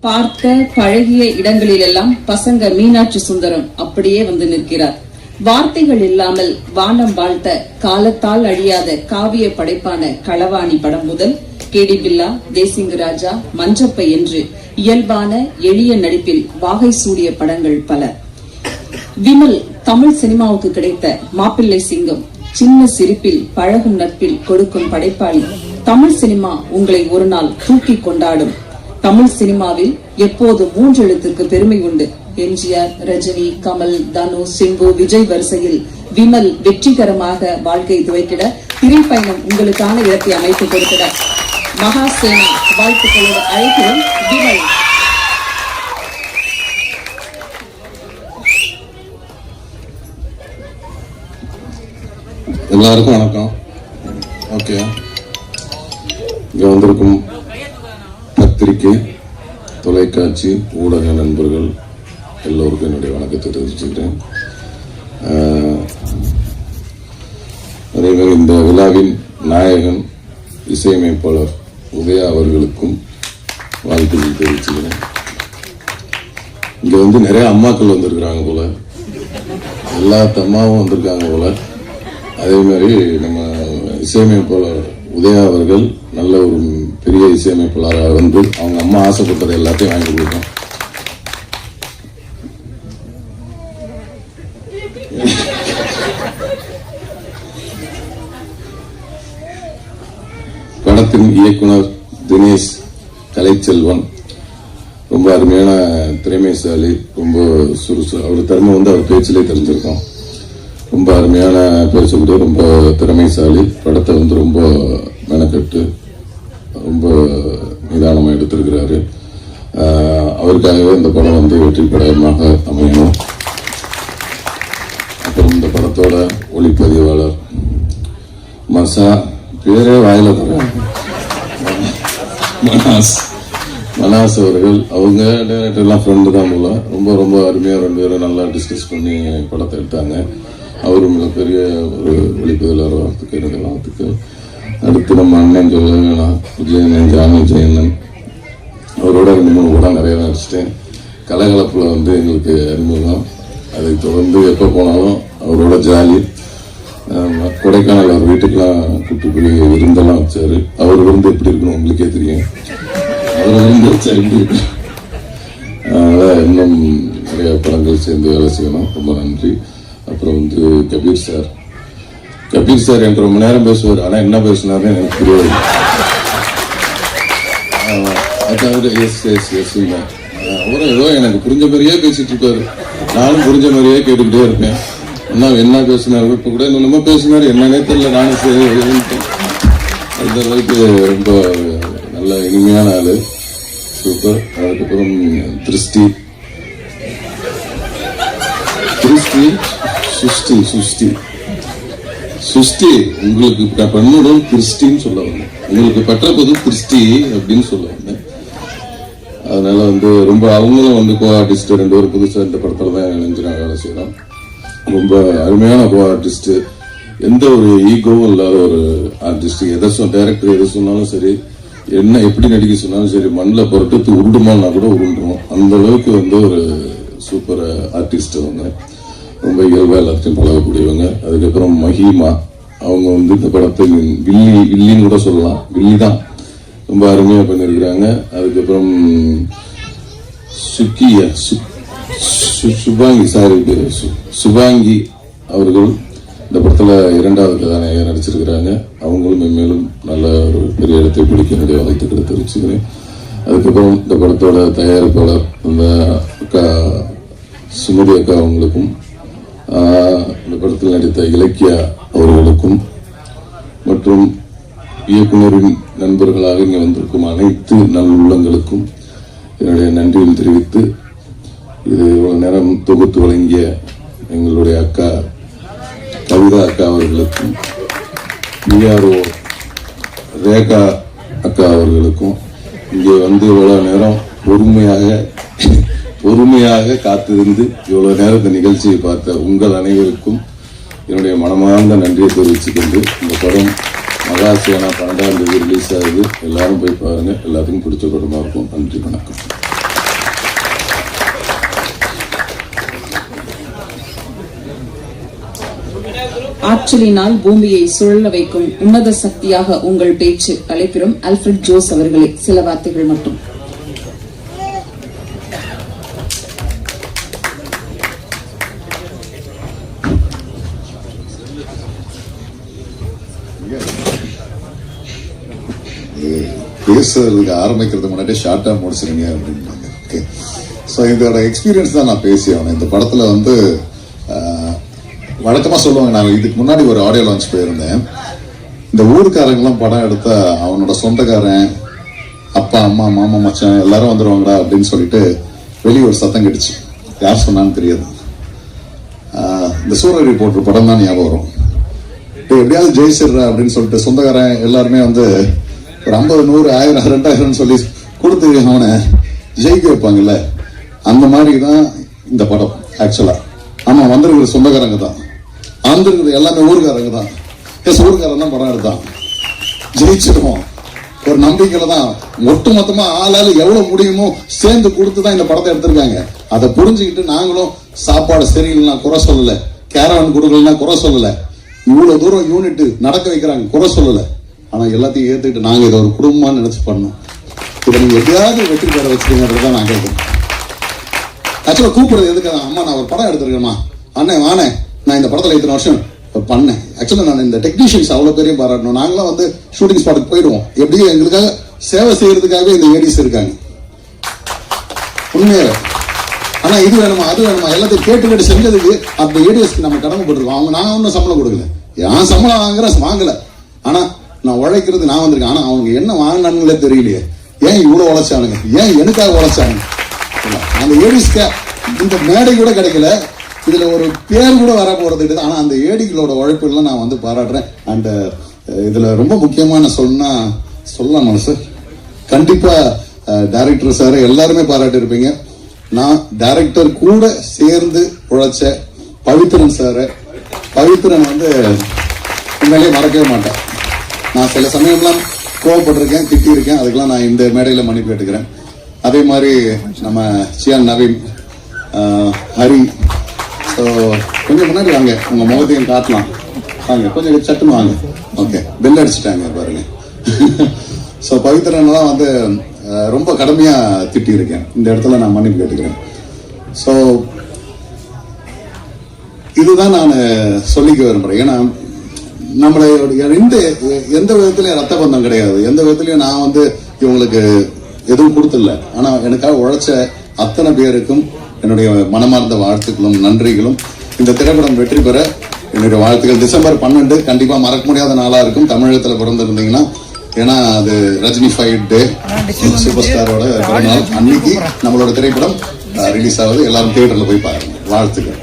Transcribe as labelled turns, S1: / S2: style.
S1: பார்த்த பழகிய இடங்களிலெல்லாம் பசங்க மீனாட்சி சுந்தரம் அப்படியே வந்து நிற்கிறார். வார்த்தைகள் இல்லாமல் வானம் வாழ்த்த காலத்தால் அழியாத காவிய படைப்பான களவாணி படம் முதல் கேடி பில்லா, தேசிங்கு ராஜா, மஞ்சப்பை என்று இயல்பான எளிய நடிப்பில் வாகை சூடிய படங்கள் பல. விமல் தமிழ் சினிமாவுக்கு கிடைத்த மாப்பிள்ளை சிங்கம், சின்ன சிரிப்பில் பழகும் நட்பில் கொடுக்கும் படைப்பாளி. தமிழ் சினிமா உங்களை ஒரு நாள் தூக்கி கொண்டாடும். தமிழ் சினிமாவில் எப்போது 3 எழுத்துக்கு பெருமை உண்டு. எம்ஜிஆர், ரஜினி, கமல், தனு, சிம்பு, விஜய் வரிசையில் விமல் வெற்றிகரமாக வாழ்க்கை துவைக்கிட, திரைப்பயணம் உங்களுக்கான இடத்தை அமைத்து கொடுக்கிட மகாசேனா வாழ்த்துக்களோடு அழைக்கிறோம் விமல்.
S2: எல்லாருக்கும் வணக்கம். ஓகே, இங்க வந்திருக்கும் பத்திரிகை, தொலைக்காட்சி, ஊடக நண்பர்கள் எல்லோருக்கும் என்னுடைய வணக்கத்தை தெரிவிச்சுக்கிறேன். அதேமாதிரி இந்த விழாவின் நாயகன் இசையமைப்பாளர் உதயா அவர்களுக்கும் வாழ்த்துக்கள் தெரிவிச்சுக்கிறேன். இங்க வந்து நிறைய அம்மாக்கள் வந்திருக்கிறாங்க போல, எல்லா அம்மாவும் வந்திருக்காங்க போல. அதே மாதிரி நம்ம இசையமைப்பாளர் உதயா அவர்கள் நல்ல ஒரு பெரிய இசையமைப்பாளராக வந்து அவங்க அம்மா ஆசைப்பட்டதை எல்லாத்தையும் வாங்கி கொடுத்தோம். படத்தின் இயக்குனர் தினேஷ் கலைச்செல்வன் ரொம்ப அருமையான திறமைசாலி, ரொம்ப அவர் திறமை வந்து அவர் பேச்சிலே தெரிஞ்சிருக்கோம். ரொம்ப அருமையான பேசக்கூடிய ரொம்ப திறமைசாலி. படத்தை வந்து ரொம்ப மெனக்கட்டு ரொம்ப நிதானமா எடுத்திருக்கிறாரு. அவருக்காகவே இந்த படம் வந்து வெற்றி படமாக அமையணும். அப்புறம் இந்த படத்தோட ஒளிப்பதிவாளர் மசா, பேரே வாயில மனாஸ் அவர்கள், அவங்க டைரக்டர்லாம் ஃப்ரெண்டு தான் போல. ரொம்ப ரொம்ப அருமையா 2 பேரும் நல்லா டிஸ்கஸ் பண்ணி படத்தை எடுத்தாங்க. அவரும் மிகப்பெரிய ஒரு ஒளிப்பதிவாளர் வரத்துக்கு எனக்கு வாழ்த்துக்கு. அடுத்து நம்ம அண்ணன் சொல்ல வேணாம், விஜயன் ஜானு ஜெயனன், அவரோட 2-3 படம் நிறைய நடிச்சிட்டேன். கலகலப்புல வந்து எங்களுக்கு அறிமுகம். அதை தொடர்ந்து எப்போ போனாலும் அவரோட ஜாலி. கொடைக்கானல் அவர் வீட்டுக்கெல்லாம் கூப்பிட்டு போய் விருந்தெல்லாம் வச்சாரு. அவர் விருந்து எப்படி இருக்கணும் உங்களுக்கே தெரியும். அவர் விருந்து வச்சா எப்படி இருக்கு. அதனால இன்னும் நிறைய படங்கள் சேர்ந்து வேலை செய்யணும். ரொம்ப நன்றி. அப்புறம் வந்து கபீர் சார் எனக்கு ரொம்ப நேரம் பேசுவார். ஆனா என்ன பேசினாருன்னு எனக்கு புரியாது. அதாவது அவரும் ஏதோ எனக்கு புரிஞ்ச மாதிரியே பேசிட்டு இருப்பாரு, நானும் புரிஞ்ச மாதிரியே கேட்டுக்கிட்டே இருப்பேன். என்ன பேசினாரு, இப்ப கூட நம்ம பேசினாரு என்னன்னே தெரியல, நானும் சரி அந்த அளவுக்கு ரொம்ப நல்ல இனிமையான ஆளு, சூப்பர். அதுக்கப்புறம் திருஷ்டி சுஷ்டி உங்களுக்கு பண்ணுடன் கிறிஸ்டின்னு சொல்ல வந்தேன். உங்களுக்கு பெற்ற போது கிறிஸ்டி அப்படின்னு சொல்ல வந்தேன். அதனால வந்து ரொம்ப அவங்களும் வந்து கோ ஆர்டிஸ்ட் 2 பேரும் புதுசாக இந்த படத்துல தான் இணைஞ்சினாங்க வேலை செய்யலாம். ரொம்ப அருமையான கோ ஆர்டிஸ்ட், எந்த ஒரு ஈகோவும் இல்லாத ஒரு ஆர்டிஸ்ட். டைரக்டர் எதை சொன்னாலும் சரி, என்ன எப்படி நடிக்க சொன்னாலும் சரி, மண்ணில் புரட்டு உருண்டுமான்னா கூட உருண்டுரும். அந்த அளவுக்கு வந்து ஒரு சூப்பர் ஆர்டிஸ்ட் அவங்க. ரொம்ப இயல்பா எல்லாத்தையும் பழகக்கூடியவங்க. அதுக்கப்புறம் மஹிமா, அவங்க வந்து இந்த படத்தை வில்லின்னு கூட சொல்லலாம், வில்லி தான், ரொம்ப அருமையா பண்ணிருக்கிறாங்க. அதுக்கப்புறம் சுபாங்கி அவர்கள் இந்த படத்துல 2வது கதாநாயகர் நடிச்சிருக்கிறாங்க. அவங்களும் மேலும் நல்ல ஒரு பெரிய இடத்தை பிடிக்க வேண்டிய வாழ்த்துக்களை தெரிவிச்சுக்கிறேன். அதுக்கப்புறம் இந்த படத்தோட தயாரிப்பாளர் அந்த அக்கா சுமதி அக்கா அவங்களுக்கும், இந்த படத்தில் நடித்த இலக்கியா அவர்களுக்கும், மற்றும் இயக்குனரின் நண்பர்களாக இங்கே வந்திருக்கும் அனைத்து நல்லுள்ளங்களுக்கும் என்னுடைய நன்றியை தெரிவித்து, இது இவ்வளவு நேரம் தொகுத்து வழங்கிய எங்களுடைய அக்கா கவிதா அக்கா அவர்களுக்கும், பிஆர்ஓ ரேகா அக்கா அவர்களுக்கும், இங்கே வந்து இவ்வளவு நேரம் பொறுமையாக காத்திருந்து இவ்வளவு நேரம் இந்த நிகழ்ச்சியை பார்த்த உங்கள் அனைவருக்கும் என்னுடைய மனமார்ந்த நன்றியை தெரிவிச்சுக்கொண்டு, இந்த படம் மகாசேனா 12ஆம் தேதி ரிலீஸ் ஆகுது. எல்லாரும் போய் பாருங்க. எல்லாத்துக்கும் பிடிச்ச படமா இருக்கும். நன்றி, வணக்கம்.
S1: ஆற்றலினால் பூமியை சுழல வைக்கும் உன்னத சக்தியாக உங்கள் பேச்சு. அழைப்பிடும் ஆல்ஃபிரட் ஜோஸ் அவர்களே, சில வார்த்தைகள் மட்டும்.
S3: பேசுறதுக்கு ஆரம்பிக்கிறது முன்னாடி ஷார்ட்டா முடிச்சிருங்க அப்படின்னாங்க. ஓகே, ஸோ இதோட எக்ஸ்பீரியன்ஸ் தான் நான் பேசி ஆகணும். இந்த படத்துல வந்து வழக்கமா சொல்லுவாங்க, நான் இதுக்கு முன்னாடி ஒரு ஆடியோ லான்ச் போயிருந்தேன். இந்த ஊருக்காரங்கெல்லாம் படம் எடுத்தா அவனோட சொந்தக்காரன், அப்பா அம்மா மாமா மச்சான் எல்லாரும் வந்துருவாங்கடா அப்படின்னு சொல்லிட்டு வெளியே ஒரு சத்தம் கெடுச்சு. யார் சொன்னான்னு தெரியாது. இந்த சூரிய ரிப்போர்ட்டர் படம் தான் ஞாபகம் வரும். எப்படியாவது ஜெயிச்சிடுற அப்படின்னு சொல்லிட்டு சொந்தக்காரன் எல்லாருமே வந்து ஒரு 50, 100, 1000, 2000 சொல்லி கொடுத்து அவனை ஜெயிக்க வைப்பாங்கல்ல, அந்த மாதிரி தான் இந்த படம். ஆக்சுவலா ஆமா, வந்திருக்கிற சொந்தக்காரங்க தான், வந்திருக்கிறது எல்லாமே ஊருக்காரங்க தான். ஊருக்காரன் தான் படம் எடுத்தான், ஜெயிச்சிடுவோம் ஒரு நம்பிக்கையில தான் ஒட்டு மொத்தமா ஆளால எவ்வளவு முடியுமோ சேர்ந்து கொடுத்துதான் இந்த படத்தை எடுத்திருக்காங்க. அதை புரிஞ்சுக்கிட்டு நாங்களும் சாப்பாடு சரியில்லைன்னா குறை சொல்லல, கேரவன் கொடுக்கலன்னா குறை சொல்லல, இவ்வளவு தூரம் யூனிட் நடக்க வைக்கிறாங்க குறை சொல்லல. ஆனா எல்லாத்தையும் ஏத்துக்கிட்டு நாங்க இதை ஒரு குடும்பமா நினைச்சு பண்ணோம். இதை நீங்க எப்படியாவது வெற்றி பெற வச்சுருங்கன்றதான் நான் கேட்கிறேன். ஆக்சுவலா கூப்பிடுறது எதுக்கு? அம்மா நான் ஒரு படம் எடுத்திருக்கேம்மா, அண்ணே வானே நான் இந்த படத்துல இத்தனை வருஷம் பண்ணேன். ஆக்சுவலா நான் இந்த டெக்னீஷியன்ஸ் அவ்வளவு பெரிய பாராட்டணும். நாங்களாம் வந்து ஷூட்டிங் ஸ்பாட்டுக்கு போயிடுவோம், எப்படியும் எங்களுக்காக சேவை செய்யறதுக்காகவே இந்த ஏடிஸ் இருக்காங்க உண்மையாக. ஆனா இது வேணுமா அது வேணுமா எல்லாத்தையும் கேட்டு செஞ்சதுக்கு அந்த ஏடிஎஸ்க்கு நம்ம கடமைப்பட்டிருக்கோம். அவங்க நான் ஒன்னும் சம்பளம் கொடுக்கல, என் சம்பளம் வாங்கல. ஆனா நான் உழைக்கிறது நான் வந்திருக்கேன். ஆனா அவங்க என்ன வாங்கினாங்களே தெரியலையே, ஏன் இவ்வளவு உழைச்சானுங்க, ஏன் எனக்காக உழைச்சாங்க. அந்த ஏடிஸ்க்கு இந்த மேடை கூட கிடைக்கல, இதுல ஒரு பேர் கூட வர போறது. ஆனா அந்த ஏடிகளோட உழைப்புலாம் நான் வந்து பாராட்டுறேன். அண்ட் இதுல ரொம்ப முக்கியமான சொல்லலாம் சார், கண்டிப்பா டைரக்டர் சார் எல்லாருமே பாராட்டி இருப்பீங்க. நான் டைரக்டர் கூட சேர்ந்து உழைச்ச பவித்ரன் சார், பவித்ரன் வந்து உண்மையிலேயே மறக்கவே மாட்டேன். நான் சில சமயம்லாம் கோவப்பட்டிருக்கேன், திட்டிருக்கேன், அதுக்கெல்லாம் நான் இந்த மேடையில மன்னிப்பு கேட்டுக்கிறேன். அதே மாதிரி நம்ம சியான் நவீன், ஹரி, ஸோ கொஞ்சம் முன்னாடி வாங்க, உங்க முகத்தையும் காட்டலாம் வாங்க, கொஞ்சம் சட்டுன்னு வாங்க. ஓகே, பெல் அடிச்சுட்டாங்க பாருங்க. ஸோ பவித்ரன்லாம் வந்து ரொம்ப கடுமையா திட்டி இருக்கேன், இந்த இடத்துல நான் மன்னிப்பு கேட்டுக்கிறேன். ஸோ இதுதான் நான் சொல்லிக்க விரும்புறேன். ஏன்னா நம்மளுடைய எந்த விதத்திலயும் ரத்த பந்தம் கிடையாது, எந்த விதத்திலயும் நான் வந்து இவங்களுக்கு எதுவும் கொடுத்துல. ஆனா எனக்காக உழைச்ச அத்தனை பேருக்கும் என்னுடைய மனமார்ந்த வாழ்த்துக்களும் நன்றிகளும். இந்த திரைப்படம் வெற்றி பெற என்னுடைய வாழ்த்துக்கள். டிசம்பர் 12 கண்டிப்பா மறக்க முடியாத நாளா இருக்கும் தமிழகத்துல பிறந்திருந்தீங்கன்னா. ஏன்னா அது ரஜினி 5 டே சூப்பர் ஸ்டாரோட பிறந்தநாள் அன்னைக்கு நம்மளோட திரைப்படம் ரிலீஸ் ஆகுது. எல்லாரும் தியேட்டர்ல போய் பாருங்க. வாழ்த்துக்கள்.